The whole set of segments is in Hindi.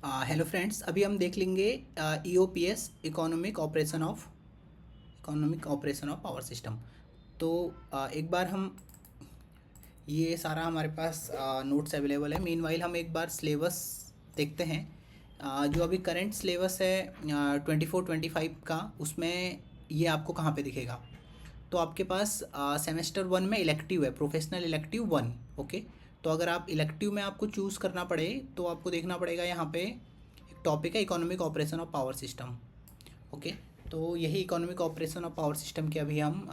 हेलो फ्रेंड्स, अभी हम देख लेंगे EOPS economic operation of power system. तो एक बार हम ये सारा हमारे पास नोट्स अवेलेबल है। मीनवाइल हम एक बार सिलेबस देखते हैं। जो अभी करंट सिलेबस है 24-25 का, उसमें ये आपको कहाँ पे दिखेगा। तो आपके पास सेमेस्टर 1 में इलेक्टिव है, प्रोफेशनल इलेक्टिव 1। ओके, तो अगर आप इलेक्टिव में आपको चूज़ करना पड़े तो आपको देखना पड़ेगा यहाँ पे एक टॉपिक है economic operation of power system. Okay, तो यही economic operation of power system के अभी हम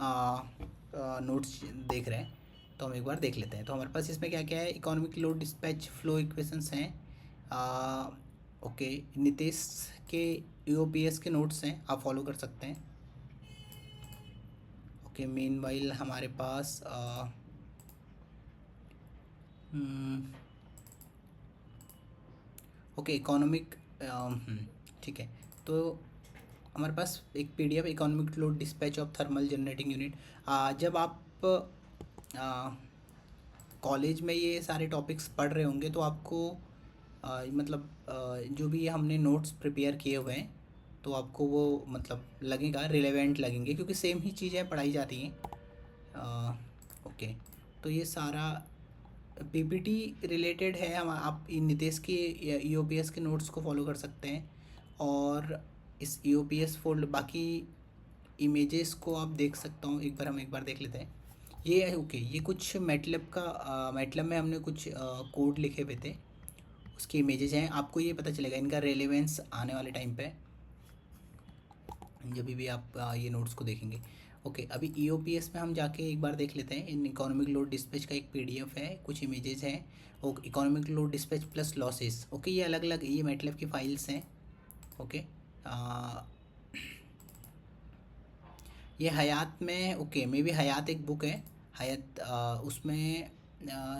नोट्स देख रहे हैं। तो हम एक बार देख लेते हैं। तो हमारे पास इसमें क्या क्या है, economic load dispatch flow equations हैं। ओके, नितेश के यूओपीएस के नोट्स हैं, आप फॉलो कर सकते हैं। ओके, मीनवाइल हमारे पास ओके इकोनॉमिक, ठीक है। तो हमारे पास एक PDF economic load dispatch of thermal generating unit. जब आप कॉलेज में ये सारे टॉपिक्स पढ़ रहे होंगे तो आपको मतलब जो भी हमने नोट्स प्रिपेयर किए हुए हैं तो आपको वो मतलब लगेगा, रिलेवेंट लगेंगे, क्योंकि सेम ही चीज़ें पढ़ाई जाती हैं। ओके, तो ये सारा पीपीटी रिलेटेड है। हम आप इन नितेश के ईओपीएस के नोट्स को फॉलो कर सकते हैं। और इस ईओपीएस फोल्ड बाकी इमेजेस को आप देख सकता हूँ। एक बार देख लेते हैं। ये है ओके, ये कुछ मैटलब का मैटलब में हमने कुछ कोड लिखे हुए थे, उसकी इमेजेस हैं। आपको ये पता चलेगा इनका रेलेवेंस आने वाले टाइम पे जब भी आप ये नोट्स को देखेंगे। ओके, अभी ईओपीएस में हम जाके एक बार देख लेते हैं। इन इकोनॉमिक लोड डिस्पैच का एक पीडीएफ है, कुछ इमेजेस हैं। और economic load dispatch plus losses. Okay, ये अलग अलग ये मैटलब की फाइल्स हैं। ओके, ये हयात में, ओके मे बी हयात एक बुक है हयात, उसमें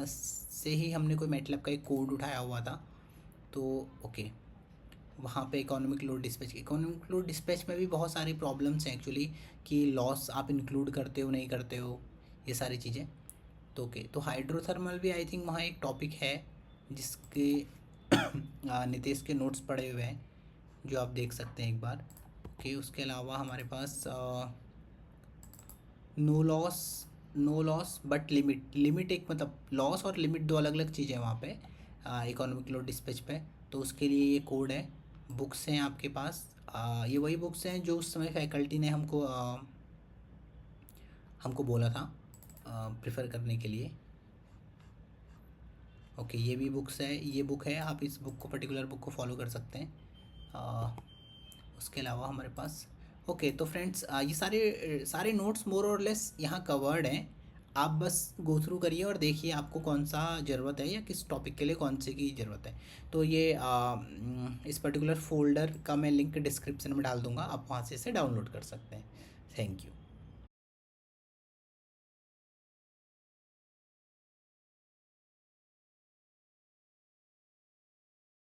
से ही हमने कोई मैटलब का एक कोड उठाया हुआ था। तो ओके, वहाँ पे इकोनॉमिक लोड डिस्पैच में भी बहुत सारी प्रॉब्लम्स हैं एक्चुअली, कि लॉस आप इंक्लूड करते हो नहीं करते हो, ये सारी चीज़ें। तो ओके, तो हाइड्रोथर्मल भी आई थिंक वहाँ एक टॉपिक है जिसके नितेश के नोट्स पड़े हुए हैं, जो आप देख सकते हैं एक बार। ओके, उसके अलावा हमारे पास नो लॉस बट लिमिट एक मतलब लॉस और लिमिट दो अलग अलग चीज़ें हैं वहाँ पे इकोनॉमिक लोड डिस्पैच पे। तो उसके लिए ये कोड है। बुक्स हैं आपके पास, ये वही बुक्स हैं जो उस समय फैकल्टी ने हमको बोला था प्रेफर करने के लिए। ओके, ये भी बुक्स है, ये बुक है, आप इस बुक को पर्टिकुलर बुक को फॉलो कर सकते हैं। उसके अलावा हमारे पास ओके, तो फ्रेंड्स ये सारे सारे नोट्स मोर और लेस यहाँ कवर्ड हैं। आप बस गो थ्रू करिए और देखिए आपको कौन सा ज़रूरत है या किस टॉपिक के लिए कौन से की ज़रूरत है। तो ये इस पर्टिकुलर फोल्डर का मैं लिंक डिस्क्रिप्शन में डाल दूँगा, आप वहाँ से इसे डाउनलोड कर सकते हैं। Thank you.